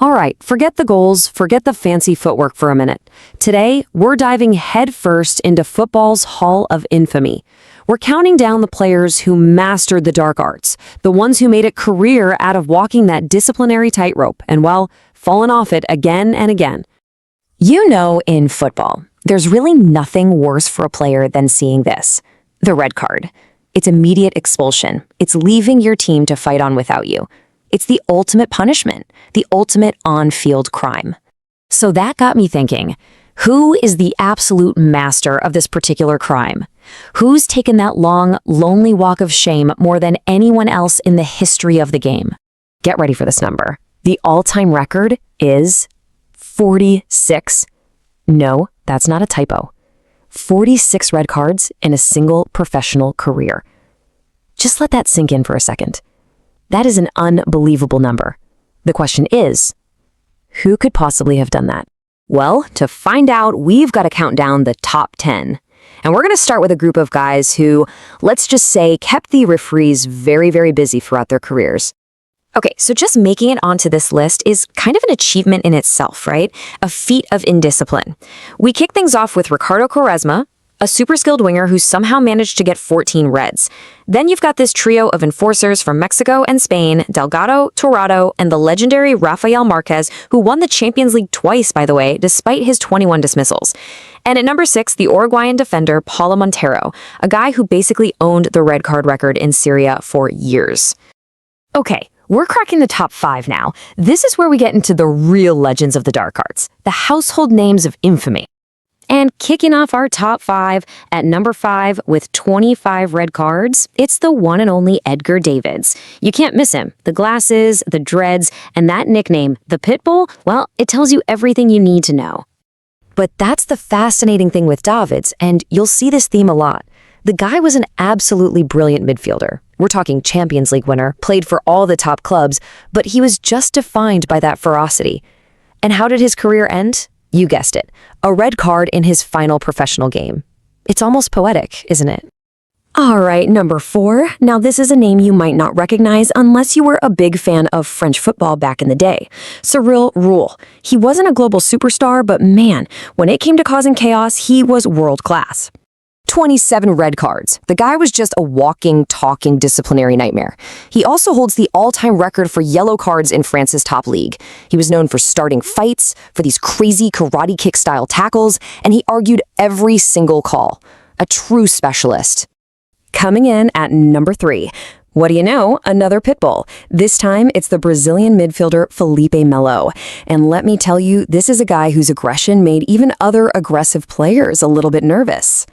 All right, forget the goals, forget the fancy footwork for a minute. Today, we're diving headfirst into football's Hall of Infamy. We're counting down the players who mastered the dark arts, the ones who made a career out of walking that disciplinary tightrope and, well, fallen off it again and again. You know, in football, there's really nothing worse for a player than seeing this. The red card. It's immediate expulsion. It's leaving your team to fight on without you. It's the ultimate punishment, the ultimate on-field crime. So that got me thinking, who is the absolute master of this particular crime? Who's taken that long, lonely walk of shame more than anyone else in the history of the game? Get ready for this number. The all-time record is 46. No, that's not a typo. 46 red cards in a single professional career. Just let that sink in for a second. That is an unbelievable number. The question is, who could possibly have done that? Well, to find out, we've got to count down the top 10. And we're going to start with a group of guys who, let's just say, kept the referees very, very busy throughout their careers. Okay, so just making it onto this list is kind of an achievement in itself, right? A feat of indiscipline. We kick things off with Ricardo Quaresma, a super skilled winger who somehow managed to get 14 reds. Then you've got this trio of enforcers from Mexico and Spain, Delgado, Torrado, and the legendary Rafael Marquez, who won the Champions League twice, by the way, despite his 21 dismissals. And at number 6, the Uruguayan defender Paulo Montero, a guy who basically owned the red card record in Syria for years. Okay, we're cracking the top 5 now. This is where we get into the real legends of the dark arts, the household names of infamy. And kicking off our top 5, at number 5 with 25 red cards, it's the one and only Edgar Davids. You can't miss him. The glasses, the dreads, and that nickname, the Pitbull, well, it tells you everything you need to know. But that's the fascinating thing with Davids, and you'll see this theme a lot. The guy was an absolutely brilliant midfielder. We're talking Champions League winner, played for all the top clubs, but he was just defined by that ferocity. And how did his career end? You guessed it, a red card in his final professional game. It's almost poetic, isn't it? All right, number 4. Now this is a name you might not recognize unless you were a big fan of French football back in the day. Cyril Roule. He wasn't a global superstar, but man, when it came to causing chaos, he was world class. 27 red cards. The guy was just a walking, talking disciplinary nightmare. He also holds the all-time record for yellow cards in France's top league. He was known for starting fights, for these crazy karate kick-style tackles, and he argued every single call. A true specialist. Coming in at number 3. What do you know? Another pitbull. This time, it's the Brazilian midfielder Felipe Melo. And let me tell you, this is a guy whose aggression made even other aggressive players a little bit nervous.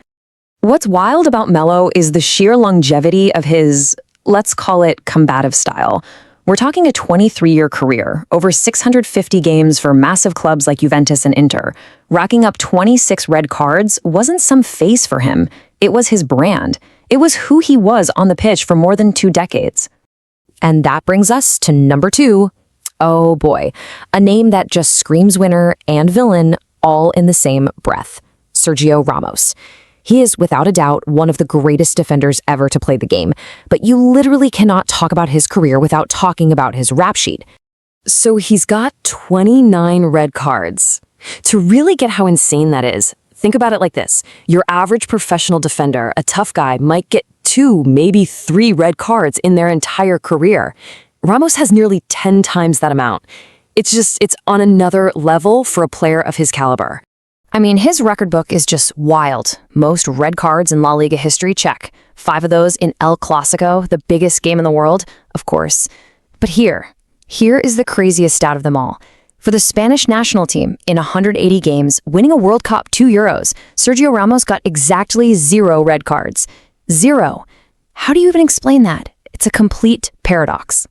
What's wild about Melo is the sheer longevity of his, let's call it, combative style. We're talking a 23-year career, over 650 games for massive clubs like Juventus and Inter. Racking up 26 red cards wasn't some face for him. It was his brand. It was who he was on the pitch for more than 2 decades. And that brings us to number 2. Oh boy, a name that just screams winner and villain all in the same breath. Sergio Ramos. He is, without a doubt, one of the greatest defenders ever to play the game, but you literally cannot talk about his career without talking about his rap sheet. So he's got 29 red cards. To really get how insane that is, think about it like this. Your average professional defender, a tough guy, might get 2, maybe 3 red cards in their entire career. Ramos has nearly 10 times that amount. It's on another level for a player of his caliber. I mean, his record book is just wild. Most red cards in La Liga history, check. 5 of those in El Clásico, the biggest game in the world, of course. But here is the craziest stat of them all. For the Spanish national team, in 180 games, winning a World Cup, 2 Euros, Sergio Ramos got exactly 0 red cards. 0. How do you even explain that? It's a complete paradox.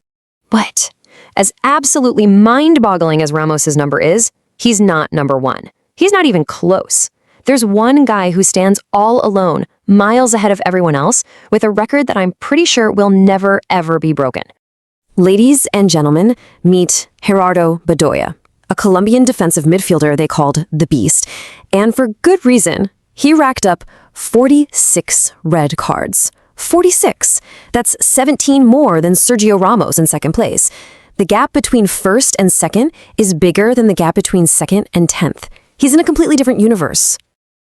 But as absolutely mind-boggling as Ramos's number is, he's not number 1. He's not even close. There's one guy who stands all alone, miles ahead of everyone else, with a record that I'm pretty sure will never, ever be broken. Ladies and gentlemen, meet Gerardo Bedoya, a Colombian defensive midfielder they called the Beast, and for good reason. He racked up 46 red cards. 46! That's 17 more than Sergio Ramos in second place. The gap between first and second is bigger than the gap between second and 10th. He's in a completely different universe.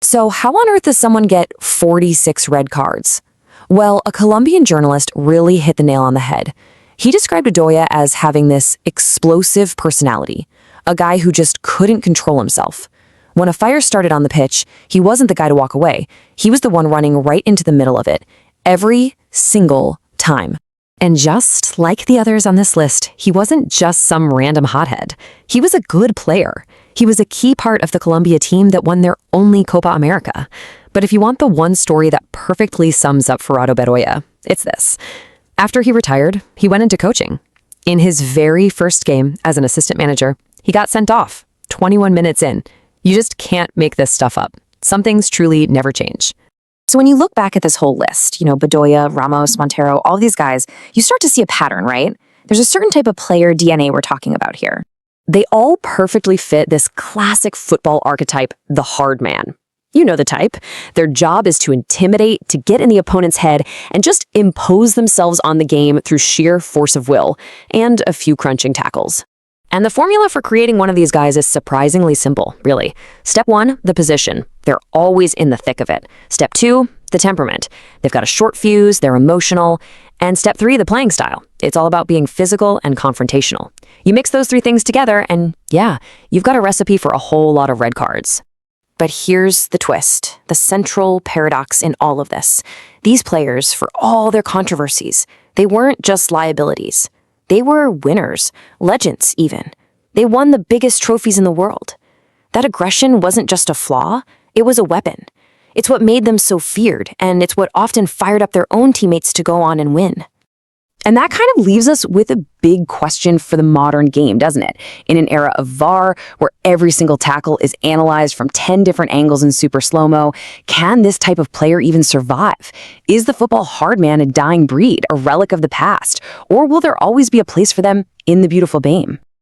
So how on earth does someone get 46 red cards? Well, a Colombian journalist really hit the nail on the head. He described Bedoya as having this explosive personality, a guy who just couldn't control himself. When a fire started on the pitch, he wasn't the guy to walk away. He was the one running right into the middle of it, every single time. And just like the others on this list, he wasn't just some random hothead. He was a good player. He was a key part of the Colombia team that won their only Copa America. But if you want the one story that perfectly sums up Gerardo Bedoya, it's this. After he retired, he went into coaching. In his very first game as an assistant manager, he got sent off 21 minutes in. You just can't make this stuff up. Some things truly never change. So when you look back at this whole list, Bedoya, Ramos, Montero, all these guys, you start to see a pattern, right? There's a certain type of player DNA we're talking about here. They all perfectly fit this classic football archetype, the hard man. You know the type. Their job is to intimidate, to get in the opponent's head, and just impose themselves on the game through sheer force of will and a few crunching tackles. And the formula for creating one of these guys is surprisingly simple, really. Step 1, the position. They're always in the thick of it. Step 2, the temperament. They've got a short fuse, they're emotional. And step 3, the playing style. It's all about being physical and confrontational. You mix those 3 things together and yeah, you've got a recipe for a whole lot of red cards. But here's the twist, the central paradox in all of this. These players, for all their controversies, they weren't just liabilities. They were winners, legends even. They won the biggest trophies in the world. That aggression wasn't just a flaw, it was a weapon. It's what made them so feared, and it's what often fired up their own teammates to go on and win. And that kind of leaves us with a big question for the modern game, doesn't it? In an era of VAR, where every single tackle is analyzed from 10 different angles in super slow-mo, can this type of player even survive? Is the football hard man a dying breed, a relic of the past? Or will there always be a place for them in the beautiful game?